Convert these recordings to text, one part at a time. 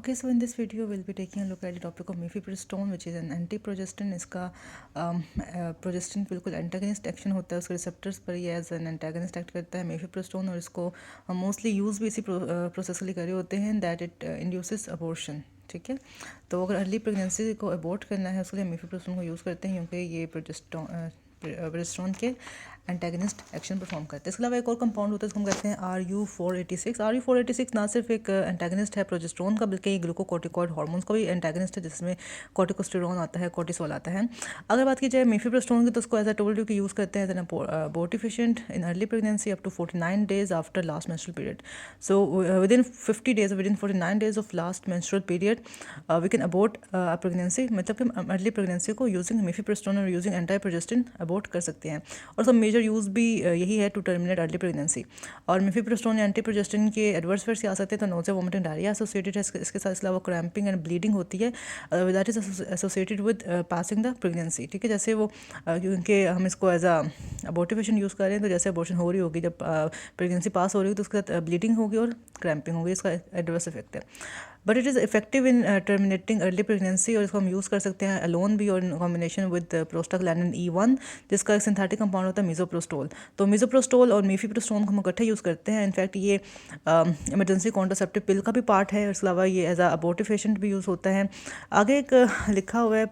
Okay, so in this video we'll be taking a look at the topic of mifepristone, which is an anti-progestin. इसका progestin बिल्कुल antagonist action होता है, उसके receptors पर ये as an antagonist act करता है मिफेप्रिस्टोन, और इसको मोस्टली यूज़ भी इसी प्रोसेस के लिए करे होते हैं, दैट इट इंड्यूसेस अबॉर्शन. ठीक है, तो अगर अर्ली प्रेगनेंसी को अबॉर्ट करना है उसके लिए मिफेप्रिस्टोन को यूज़ करते हैं, क्योंकि ये प्रोजेस्टेरोन के एंटागनिस्ट एक्शन परफॉर्म करते हैं. इसके अलावा एक और कंपाउंड होता है जिसको हम कहते हैं RU486. RU486 ना सिर्फ एक एंटागनिस्ट है प्रोजेस्टेरोन का, बल्कि ये ग्लूकोकॉर्टिकॉइड हार्मोन्स का भी एंटागनिस्ट है, जिसमें कॉर्टिकोस्टेरोन आता है, कॉर्टिसोल आता है. अगर बात की जाए मिफेप्रिस्टोन की, तो उसको एज आई टोल्ड यू कि यूज़ करते हैं as an abortifacient in early pregnancy up to 49 days after last menstrual period. So within 50 days, within 49 days of last menstrual period we can abort pregnancy, मतलब कि early pregnancy को using mifepristone और using anti progestin abort कर सकते हैं. और सब major use भी यही है टू टर्मिनेट अर्ली प्रेगनेंसी. और मिफेप्रिस्टोन या एंटी प्रोजेस्टिन के एडवर्स इफेक्ट्स आ सकते हैं, तो नोज़िया, वोमिटिंग, डायरिया एसोसिएटेड है इसके साथ. इसके अलावा क्रैम्पिंग एंड ब्लीडिंग होती है, that is associated with passing the pregnancy. ठीक है, जैसे वो क्योंकि हम इसको एज अ अबॉर्टिफिशिएंट यूज़ कर रहे हैं, तो जैसे अबॉर्शन हो रही होगी, जब प्रेगनेंसी पास हो रही होगी, तो उसके साथ ब्लीडिंग होगी और क्रैम्पिंग होगी. इसका एडवर्स इफेक्ट है, but it is effective in terminating early pregnancy. और इसको हम यूज़ कर सकते हैं अलोन भी और in combination with prostaglandin E1, जिसका एक सिंथेटिक कंपाउंड होता है मिसोप्रोस्टोल. तो मिसोप्रोस्टोल और मिफेप्रिस्टोन को हम इकट्ठे यूज़ करते हैं. इनफैक्ट ये इमरजेंसी कॉन्ट्रासेप्टिव पिल का भी पार्ट है. इसके अलावा ये एज अ अबॉर्टिफिशिएंट भी यूज़ होता है. आगे एक लिखा हुआ है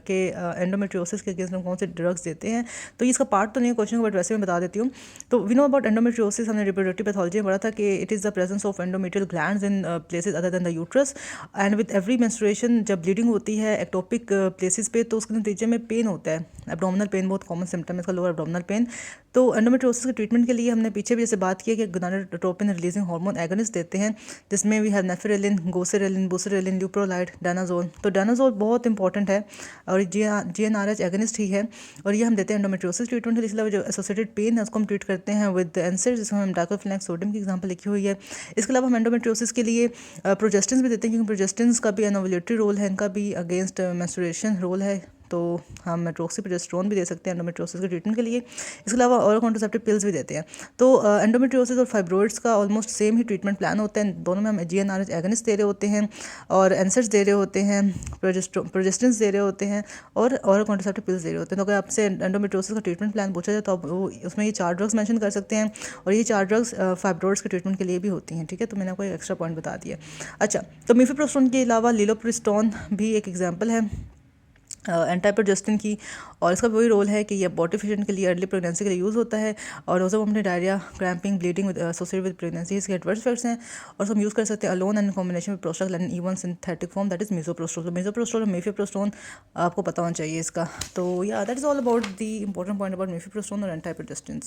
कि एंडोमेट्रियोसिस के अगेंस्ट हम कौन से ड्रग्स देते हैं, तो इसका पार्ट तो नहीं है क्वेश्चन, बट वैसे मैं बता देती हूँ. तो वी नो अबाउट एंडोमेट्रियोसिस, हमने रिप्रोडक्टिव पैथोलॉजी में पढ़ा था कि it is the presence of endometrial glands in places other than the uterus, and with every menstruation जब ब्लीडिंग होती है एक्टोपिक प्लेसेस पे, तो उसके नतीजे में पेन होता है. एब्डोमिनल पेन बहुत कॉमन सिम्टम है इसका, लोअर एब्डोमिनल पेन. तो एंडोमेट्रियोसिस के ट्रीटमेंट के लिए हमने पीछे भी जैसे बात की है कि गोनाडोट्रोपिन रिलीजिंग हार्मोन एगोनिस्ट देते हैं, जिसमें वी हैव नेफिरेलिन, गोसेरेलिन, बुसेरेलिन, ल्यूप्रोलाइड, डानाजोल. तो डानाजोल बहुत इंपॉर्टेंट है और GnRH एगोनिस्ट ही है, और ये हम देते हैं एंडोमेट्रियोसिस ट्रीटमेंट. इसलिए जो एसोसिएटेड पेन है उसको हम ट्रीट करते हैं विद एनसेड, जिसमें हम डाइक्लोफिनेक सोडियम की एग्जांपल लिखी हुई है. इसके अलावा हम एंडोमेट्रियोसिस के लिए प्रोजेस्टिन्स भी देते हैं, क्योंकि प्रोजेस्टिन्स का भी एनोवुलेटरी रोल है, इनका भी अगेंस्ट मेंस्ट्रुएशन रोल है. तो हम मेट्रोक्सीप्रोजेस्टेरोन भी दे सकते हैं एंडोमेट्रियोसिस के ट्रीटमेंट के लिए. इसके अलावा और कॉन्ट्रासेप्टिव पिल्स भी देते हैं. तो एंडोमेट्रियोसिस और फाइब्रोइड्स का ऑलमोस्ट सेम ही ट्रीटमेंट प्लान होता है. दोनों में हम GnRH एगोनिस्ट दे रहे होते हैं, और एनसेड्स दे रहे होते हैं, प्रोजेस्टिन्स दे रहे होते हैं, और कॉन्ट्रासेप्टिव पिल्स दे रहे होते हैं. तो अगर आपसे एंडोमेट्रियोसिस का ट्रीटमेंट प्लान पूछा जाए, तो आप उसमें ये 4 ड्रग्स मेंशन कर सकते हैं, और ये 4 ड्रग्स फाइब्रोइड्स के ट्रीटमेंट के लिए भी होती हैं. ठीक है, तो मैंने आपको एक एक्स्ट्रा पॉइंट बता दिया. अच्छा, तो मिफेप्रिस्टोन के अलावा लीलोप्रिस्टोन भी एक एग्जाम्पल है एंटी प्रोजेस्टिन की, और इसका वही रोल है कि ये अबॉर्टिफिशिएंट के लिए, अर्ली प्रेगनेंसी के लिए यूज़ होता है. और रोज़ा vomiting, diarrhoea, cramping, bleeding with associated with pregnancy, इसके एडवर्स इफेक्ट्स हैं. और हम यूज़ कर सकते हैं alone and combination with prostaglandin E1 synthetic form, that is misoprostol. तो मिसोप्रोस्टोल और मिफेप्रिस्टोन आपको पता होना चाहिए इसका. तो या that is all about the important point about mifepristone और एंटी प्रोजेस्टिन्स.